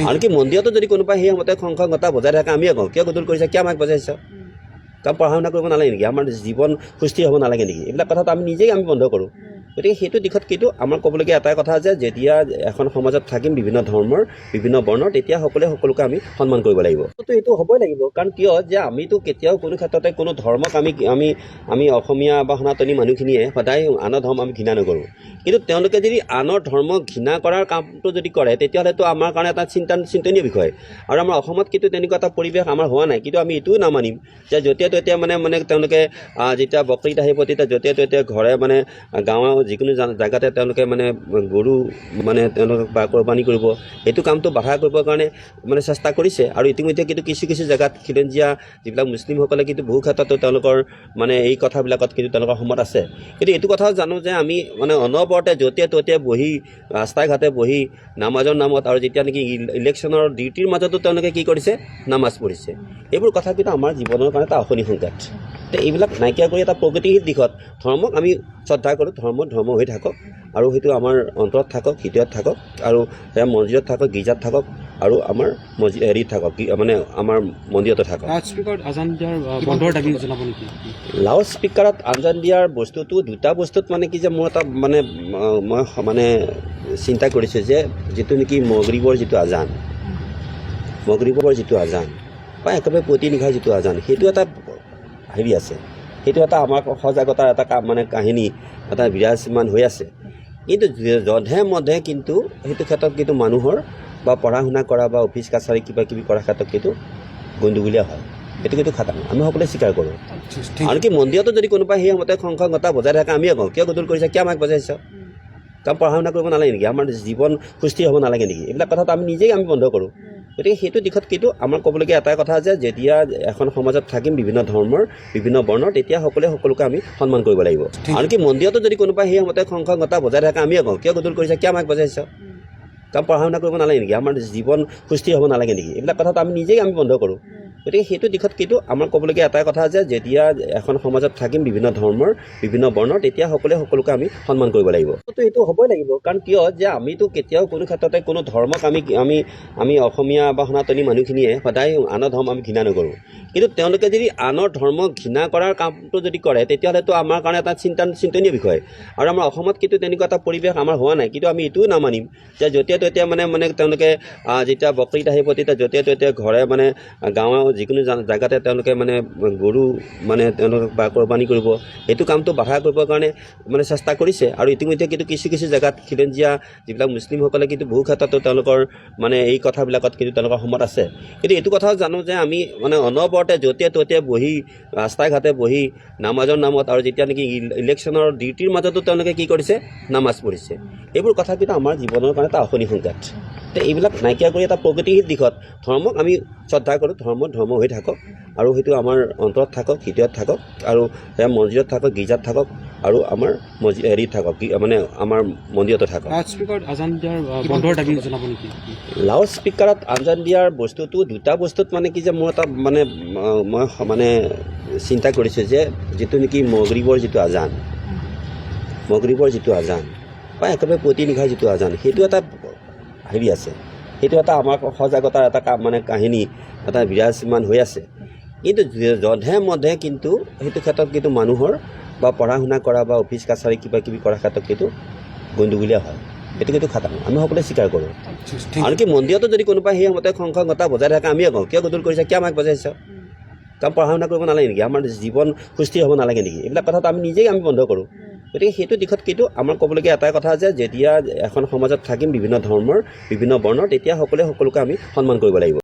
আনকি মন্দিৰতো যদি কোনোবাই সেই সময়তে সংঘতা বজাই থাকে আমি কওঁ কিয় গধুৰ কৰিছা কিয় আমাক বজাইছা কাৰণ পঢ়া শুনা কৰিব নালাগে নেকি আমাৰ জীৱন সুস্থিৰ হ'ব নালাগে নেকি এইবিলাক কথাটো আমি নিজেই আমি বন্ধ কৰোঁ গতিকে সেইটো দিশত কিন্তু আমাৰ ক'বলগীয়া এটাই কথা যে যেতিয়া এখন সমাজত থাকিম বিভিন্ন ধৰ্মৰ বিভিন্ন বৰ্ণৰ তেতিয়া সকলোকে আমি সন্মান কৰিব লাগিব তো এইটো হ'বই লাগিব কাৰণ কিয় যে আমিতো কেতিয়াও কোনো ক্ষেত্ৰতে কোনো ধৰ্মক আমি অসমীয়া বা সনাতনী মানুহখিনিয়ে সদায় আনৰ ধৰ্ম আমি ঘৃণা নকৰোঁ কিন্তু তেওঁলোকে যদি আনৰ ধৰ্ম ঘৃণা কৰাৰ কামটো যদি কৰে তেতিয়াহ'লেতো আমাৰ কাৰণে এটা চিন্তনীয় বিষয় আৰু আমাৰ অসমত কিন্তু তেনেকুৱা এটা পৰিৱেশ আমাৰ হোৱা নাই কিন্তু আমি এইটোও নামানিম যে য'তে ত'তে মানে তেওঁলোকে যেতিয়া বক্তৃতা আহিব তেতিয়া য'তে ত'তে ঘৰে মানে গাঁৱৰ যিকোনো জেগাতে তেওঁলোকে মানে গৰু মানে তেওঁলোকে বা কোৰবানী কৰিব সেইটো কামটো বাধা কৰিবৰ কাৰণে মানে চেষ্টা কৰিছে আৰু ইতিমধ্যে কিন্তু কিছু জেগাত খিলঞ্জীয়া যিবিলাক মুছলিমসকলে কিন্তু বহু ক্ষেত্ৰতো তেওঁলোকৰ মানে এই কথাবিলাকত কিন্তু তেওঁলোকৰ সমত আছে কিন্তু এইটো কথাও জানো যে আমি মানে অনবৰতে য'তে ত'তে বহি ৰাস্তাই ঘাটে বহি নামাজৰ নামত আৰু যেতিয়া নেকি ইলেকশ্যনৰ ডিউটিৰ মাজতো তেওঁলোকে কি কৰিছে নামাজ পঢ়িছে এইবোৰ কথা কিন্তু আমাৰ জীৱনৰ কাৰণে এটা অশনি সংকেত এইবিলাক নাইকিয়া কৰি এটা প্ৰগতিশীল দিশত ধৰ্মক আমি শ্ৰদ্ধা কৰোঁ ধৰ্ম হৈ থাকক আৰু সেইটো আমাৰ অন্তৰত থাকক হৃদয়ত থাকক আৰু সেয়া মছজিদত থাকক গীৰ্জাত থাকক আৰু আমাৰ হেৰিত থাকক মানে আমাৰ মন্দিৰতো থাকক লাউড স্পীকাৰত আঞ্জান দিয়াৰ বস্তুটো দুটা বস্তুত মানে কি যে মোৰ এটা মানে মই মানে চিন্তা কৰিছোঁ যে যিটো নেকি মগৰিবৰ যিটো আজান বা একেবাৰে প্ৰতি নিশাৰ যিটো আজান সেইটো এটা হেৰি আছে সেইটো এটা আমাৰ সজাগতাৰ এটা মানে কাহিনী এটা বিৰাজমান হৈ আছে কিন্তু যধে মধে কিন্তু সেইটো ক্ষেত্ৰত কিন্তু মানুহৰ বা পঢ়া শুনা কৰা বা অফিচ কাছাৰী কিবা কিবি কৰাৰ ক্ষেত্ৰত কিন্তু গণ্ডগোলীয়া হয় সেইটো কিন্তু খাটাং আমি সকলোৱে স্বীকাৰ কৰোঁ আনকি মন্দিৰতো যদি কোনোবাই সেই সময়তে সংঘতা বজাই থাকে আমি কওঁ কিয় গধুৰ কৰিছা কিয় আমাক বজাইছা কাৰণ পঢ়া শুনা কৰিব নালাগে নেকি আমাৰ জীৱন সুস্থিৰ হ'ব নালাগে নেকি এইবিলাক কথাটো আমি নিজেই আমি বন্ধ কৰোঁ গতিকে সেইটো দিশত কিন্তু আমাৰ ক'বলগীয়া এটাই কথা যে যেতিয়া এখন সমাজত থাকিম বিভিন্ন ধৰ্মৰ বিভিন্ন বৰ্ণৰ তেতিয়া সকলোকে আমি সন্মান কৰিব লাগিব আনকি মন্দিৰতো যদি কোনোবাই সেই সময়তে সংঘতা বজাই থাকে আমি কওঁ কিয় গধুৰ কৰিছা কিয় আমাক বজাইছা কাৰণ পঢ়া শুনা কৰিব নালাগে নেকি আমাৰ জীৱন সুস্থিৰ হ'ব নালাগে নেকি এইবিলাক কথাটো আমি নিজেই আমি বন্ধ কৰোঁ গতিকে সেইটো দিশত কিন্তু আমাৰ ক'বলগীয়া এটাই কথা যে যেতিয়া এখন সমাজত থাকিম বিভিন্ন ধৰ্মৰ বিভিন্ন বৰ্ণৰ তেতিয়া সকলোকে আমি সন্মান কৰিব লাগিব তো এইটো হ'বই লাগিব কাৰণ কিয় যে আমিতো কেতিয়াও কোনো ক্ষেত্ৰতে কোনো ধৰ্মক আমি অসমীয়া বা সনাতনী মানুহখিনিয়ে সদায় আনৰ ধৰ্ম আমি ঘৃণা নকৰোঁ কিন্তু তেওঁলোকে যদি আনৰ ধৰ্ম ঘৃণা কৰাৰ কামটো যদি কৰে তেতিয়াহ'লেতো আমাৰ কাৰণে এটা চিন্তনীয় বিষয় আৰু আমাৰ অসমত কিন্তু তেনেকুৱা এটা পৰিৱেশ আমাৰ হোৱা নাই কিন্তু আমি এইটোও নামানিম যে য'তে ত'তে মানে তেওঁলোকে যেতিয়া বক্তৃতা আহিব তেতিয়া য'তে ত'তে ঘৰে মানে গাঁৱৰ যিকোনো জেগাতে তেওঁলোকে মানে গৰু মানে তেওঁলোকে বা কোৰবানী কৰিব সেইটো কামটো বাধা কৰিবৰ কাৰণে মানে চেষ্টা কৰিছে আৰু ইতিমধ্যে কিন্তু কিছু জেগাত খিলঞ্জীয়া যিবিলাক মুছলিমসকলে কিন্তু বহু ক্ষেত্ৰতো তেওঁলোকৰ মানে এই কথাবিলাকত কিন্তু তেওঁলোকৰ সমত আছে কিন্তু এইটো কথাও জানো যে আমি মানে অনবৰতে য'তে ত'তে বহি ৰাস্তাই ঘাটে বহি নামাজৰ নামত আৰু যেতিয়া নেকি ইলেকশ্যনৰ ডিউটিৰ মাজতো তেওঁলোকে কি কৰিছে নামাজ পঢ়িছে এইবোৰ কথা কিন্তু আমাৰ জীৱনৰ কাৰণে এটা অশনি সংকেত এইবিলাক নাইকিয়া কৰি এটা প্ৰগতিশীল দিশত ধৰ্মক আমি শ্ৰদ্ধা কৰোঁ ধৰ্ম হৈ থাকক আৰু সেইটো আমাৰ অন্তৰত থাকক হৃদয়ত থাকক আৰু সেয়া মছজিদত থাকক গীৰ্জাত থাকক আৰু আমাৰ হেৰিত থাকক মানে আমাৰ মন্দিৰতো থাকক লাউড স্পীকাৰত আঞ্জান দিয়াৰ বস্তুটো দুটা বস্তুত মানে কি যে মোৰ এটা মানে মই মানে চিন্তা কৰিছোঁ যে যিটো নেকি মগৰিবৰ যিটো আজান বা একেবাৰে প্ৰতি নিশাৰ যিটো আজান সেইটো এটা হেৰি আছে সেইটো এটা আমাৰ সজাগতাৰ এটা মানে কাহিনী এটা বিৰাজমান হৈ আছে কিন্তু যধে মধে কিন্তু সেইটো ক্ষেত্ৰত কিন্তু মানুহৰ বা পঢ়া শুনা কৰা বা অফিচ কাছাৰী কিবা কিবি কৰাৰ ক্ষেত্ৰত কিন্তু গণ্ডগোলীয়া হয় সেইটো কিন্তু খাটাং আমি সকলোৱে স্বীকাৰ কৰোঁ আনকি মন্দিৰতো যদি কোনোবাই সেই সময়তে সংঘতা বজাই থাকে আমি কওঁ কিয় গধুৰ কৰিছা কিয় আমাক বজাইছা কাৰণ পঢ়া শুনা কৰিব নালাগে নেকি আমাৰ জীৱন সুস্থিৰ হ'ব নালাগে নেকি এইবিলাক কথাটো আমি নিজেই আমি বন্ধ কৰোঁ গতিকে সেইটো দিশত কিন্তু আমাৰ ক'বলগীয়া এটাই কথা যে যেতিয়া এখন সমাজত থাকিম বিভিন্ন ধৰ্মৰ বিভিন্ন বৰ্ণৰ তেতিয়া সকলোকে আমি সন্মান কৰিব লাগিব